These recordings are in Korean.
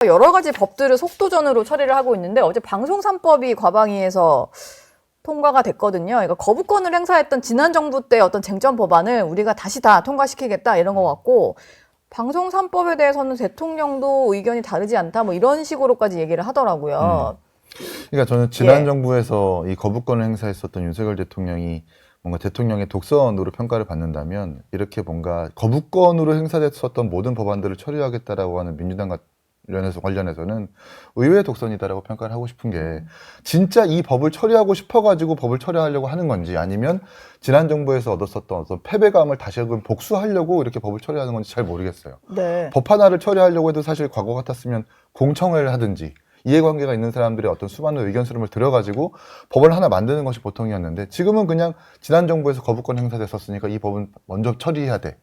여러 가지 법들을 속도전으로 처리를 하고 있는데 어제 방송 3법이 과방위에서 통과가 됐거든요. 그러니까 거부권을 행사했던 지난 정부 때 어떤 쟁점 법안을 우리가 다시 다 통과시키겠다 이런 것 같고 방송 3법에 대해서는 대통령도 의견이 다르지 않다 뭐 이런 식으로까지 얘기를 하더라고요. 그러니까 저는 지난 정부에서 이 거부권을 행사했었던 윤석열 대통령이 뭔가 대통령의 독선으로 평가를 받는다면 이렇게 뭔가 거부권으로 행사됐었던 모든 법안들을 처리하겠다라고 하는 민주당 관련해서는 의외의 독선이다라고 평가를 하고 싶은 게 진짜 이 법을 처리하고 싶어가지고 법을 처리하려고 하는 건지 아니면 지난 정부에서 얻었었던 어떤 패배감을 다시 한번 복수하려고 이렇게 법을 처리하는 건지 잘 모르겠어요. 네. 법 하나를 처리하려고 해도 사실 과거 같았으면 공청회를 하든지 이해관계가 있는 사람들의 어떤 수많은 의견 수렴을 들여가지고 법을 하나 만드는 것이 보통이었는데 지금은 그냥 지난 정부에서 거부권 행사됐었으니까 이 법은 먼저 처리해야 돼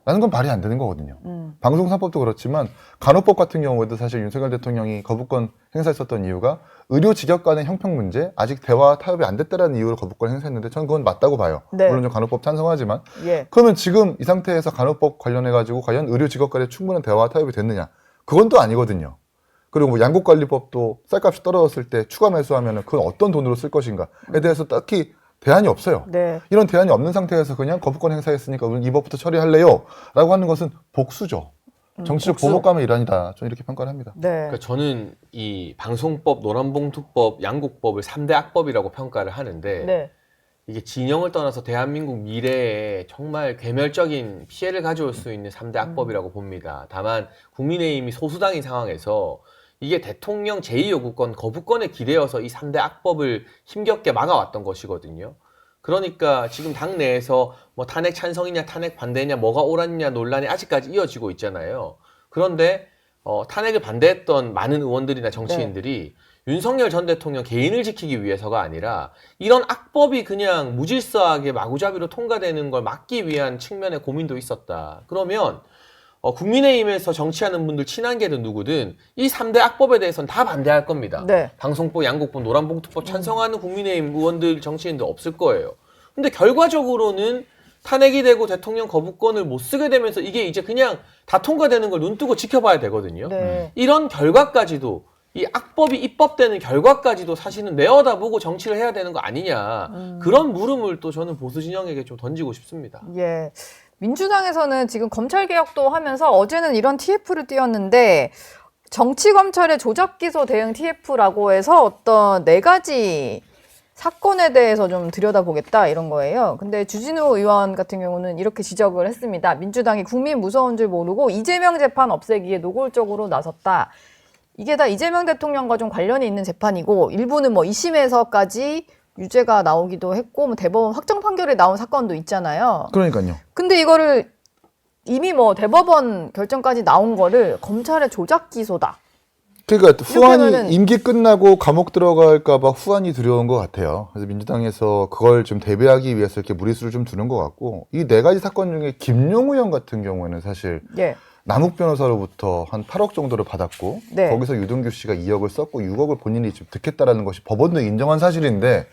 라는 건 말이 안 되는 거거든요. 방송 3법도 그렇지만 간호법 같은 경우에도 사실 윤석열 대통령이 거부권 행사했었던 이유가 의료 직역 간의 형평 문제 아직 대화 타협이 안 됐다라는 이유로 거부권 행사했는데 저는 그건 맞다고 봐요. 네. 물론 저 간호법 찬성하지만 예. 그러면 지금 이 상태에서 간호법 관련해가지고 과연 의료 직역 간의 충분한 대화 타협이 됐느냐 그건 또 아니거든요. 그리고 뭐 양국관리법도 쌀값이 떨어졌을 때 추가 매수하면 그건 어떤 돈으로 쓸 것인가에 대해서 딱히 대안이 없어요. 네. 이런 대안이 없는 상태에서 그냥 거부권 행사했으니까 우리는 이 법부터 처리할래요 라고 하는 것은 복수죠. 정치적 복수. 보복감의 일환이다. 저는 이렇게 평가를 합니다. 네. 그러니까 저는 이 방송법, 노란봉투법, 양국법을 3대 악법이라고 평가를 하는데 네. 이게 진영을 떠나서 대한민국 미래에 정말 괴멸적인 피해를 가져올 수 있는 3대 악법이라고 봅니다. 다만 국민의힘이 소수당인 상황에서 이게 대통령 제2요구권 거부권에 기대어서 이 3대 악법을 힘겹게 막아왔던 것이거든요. 그러니까 지금 당내에서 뭐 탄핵 찬성이냐 탄핵 반대냐 뭐가 옳았냐 논란이 아직까지 이어지고 있잖아요. 그런데 탄핵을 반대했던 많은 의원들이나 정치인들이 윤석열 전 대통령 개인을 지키기 위해서가 아니라 이런 악법이 그냥 무질서하게 마구잡이로 통과되는 걸 막기 위한 측면의 고민도 있었다. 그러면 국민의힘에서 정치하는 분들 친한계든 누구든 이 3대 악법에 대해서는 다 반대할 겁니다. 네. 방송법, 양국법, 노란봉투법 찬성하는 국민의힘 의원들, 정치인들 없을 거예요. 근데 결과적으로는 탄핵이 되고 대통령 거부권을 못 쓰게 되면서 이게 이제 그냥 다 통과되는 걸 눈뜨고 지켜봐야 되거든요. 네. 이런 결과까지도 이 악법이 입법되는 결과까지도 사실은 내어다보고 정치를 해야 되는 거 아니냐. 그런 물음을 또 저는 보수 진영에게 좀 던지고 싶습니다. 예. 민주당에서는 지금 검찰개혁도 하면서 어제는 이런 TF를 띄웠는데 정치검찰의 조작기소 대응 TF라고 해서 어떤 4가지 사건에 대해서 좀 들여다보겠다 이런 거예요. 근데 주진우 의원 같은 경우는 이렇게 지적을 했습니다. 민주당이 국민 무서운 줄 모르고 이재명 재판 없애기에 노골적으로 나섰다. 이게 다 이재명 대통령과 좀 관련이 있는 재판이고 일부는 뭐 2심에서까지 유죄가 나오기도 했고 뭐 대법원 확정 판결이 나온 사건도 있잖아요. 그러니까요. 근데 이거를 이미 뭐 대법원 결정까지 나온 거를 검찰의 조작 기소다. 그러니까 후환이 하면은- 임기 끝나고 감옥 들어갈까봐 후환이 두려운 것 같아요. 그래서 민주당에서 그걸 좀 대비하기 위해서 이렇게 무리수를 좀 두는 것 같고 이 4가지 사건 중에 김용우 의원 같은 경우에는 사실 예. 남욱 변호사로부터 한 8억 정도를 받았고 네. 거기서 유동규 씨가 2억을 썼고 6억을 본인이 좀 득했다라는 것이 법원도 인정한 사실인데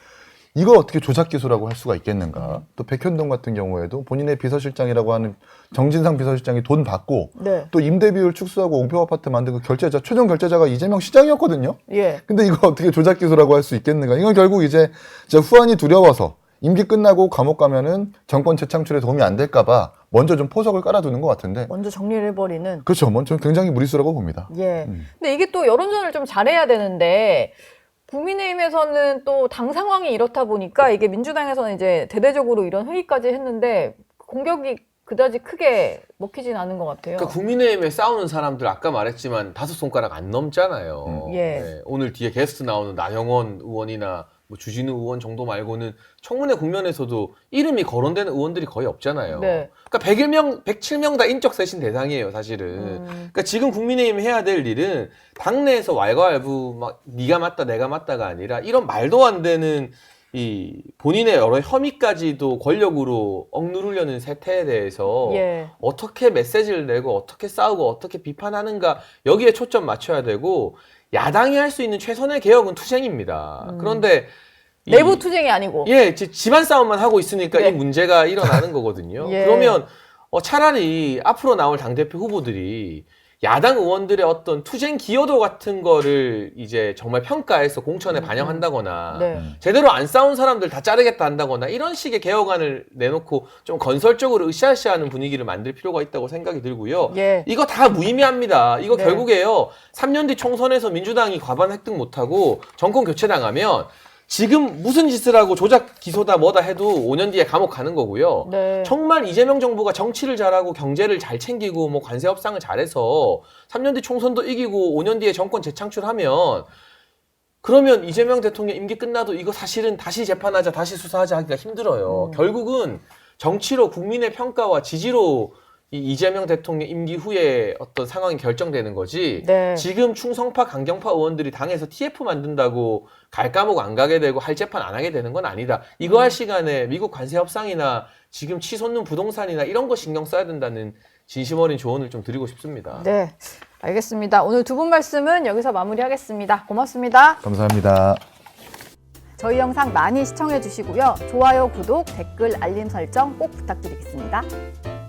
이걸 어떻게 조작 기소라고 할 수가 있겠는가? 또 백현동 같은 경우에도 본인의 비서실장이라고 하는 정진상 비서실장이 돈 받고 네. 또 임대 비율 축소하고 옹표 아파트 만든 그 결제자 최종 결제자가 이재명 시장이었거든요. 예. 근데 이거 어떻게 조작 기소라고 할 수 있겠는가? 이건 결국 이제 후환이 두려워서 임기 끝나고 감옥 가면은 정권 재창출에 도움이 안 될까봐 먼저 좀 포석을 깔아두는 것 같은데. 먼저 정리를 해버리는. 그렇죠. 먼저 굉장히 무리수라고 봅니다. 예. 근데 이게 또 여론전을 좀 잘해야 되는데 국민의힘에서는 또 당 상황이 이렇다 보니까 이게 민주당에서는 이제 대대적으로 이런 회의까지 했는데 공격이 그다지 크게 먹히진 않은 것 같아요. 그러니까 국민의힘에 싸우는 사람들 아까 말했지만 5손가락 안 넘잖아요. 예. 네, 오늘 뒤에 게스트 나오는 나경원 의원이나 뭐 주진우 의원 정도 말고는 청문회 국면에서도 이름이 거론되는 의원들이 거의 없잖아요. 네. 그러니까 107명 다 인적 쇄신 대상이에요, 사실은. 그러니까 지금 국민의힘이 해야 될 일은 당내에서 왈가왈부 막 네가 맞다 내가 맞다가 아니라 이런 말도 안 되는 이 본인의 여러 혐의까지도 권력으로 억누르려는 세태에 대해서 예. 어떻게 메시지를 내고 어떻게 싸우고 어떻게 비판하는가 여기에 초점 맞춰야 되고 야당이 할 수 있는 최선의 개혁은 투쟁입니다. 그런데 내부 투쟁이 아니고. 예, 집안 싸움만 하고 있으니까 네. 이 문제가 일어나는 거거든요. 예. 그러면 차라리 앞으로 나올 당대표 후보들이 야당 의원들의 어떤 투쟁 기여도 같은 거를 이제 정말 평가해서 공천에 반영한다거나 네. 제대로 안 싸운 사람들 다 자르겠다 한다거나 이런 식의 개혁안을 내놓고 좀 건설적으로 으쌰으쌰하는 분위기를 만들 필요가 있다고 생각이 들고요. 예. 이거 다 무의미합니다. 이거 네. 결국에요. 3년 뒤 총선에서 민주당이 과반 획득 못하고 정권 교체당하면 지금 무슨 짓을 하고 조작 기소다 뭐다 해도 5년 뒤에 감옥 가는 거고요. 네. 정말 이재명 정부가 정치를 잘하고 경제를 잘 챙기고 뭐 관세 협상을 잘해서 3년 뒤 총선도 이기고 5년 뒤에 정권 재창출하면 그러면 이재명 대통령 임기 끝나도 이거 사실은 다시 재판하자, 다시 수사하자 하기가 힘들어요. 결국은 정치로 국민의 평가와 지지로 이 이재명 대통령 임기 후에 어떤 상황이 결정되는 거지. 네. 지금 충성파, 강경파 의원들이 당에서 TF 만든다고 갈 과목 안 가게 되고 할 재판 안 하게 되는 건 아니다. 이거 할 시간에 미국 관세 협상이나 지금 치솟는 부동산이나 이런 거 신경 써야 된다는 진심 어린 조언을 좀 드리고 싶습니다. 네. 알겠습니다. 오늘 두 분 말씀은 여기서 마무리하겠습니다. 고맙습니다. 감사합니다. 저희 영상 많이 시청해 주시고요. 좋아요, 구독, 댓글, 알림 설정 꼭 부탁드리겠습니다.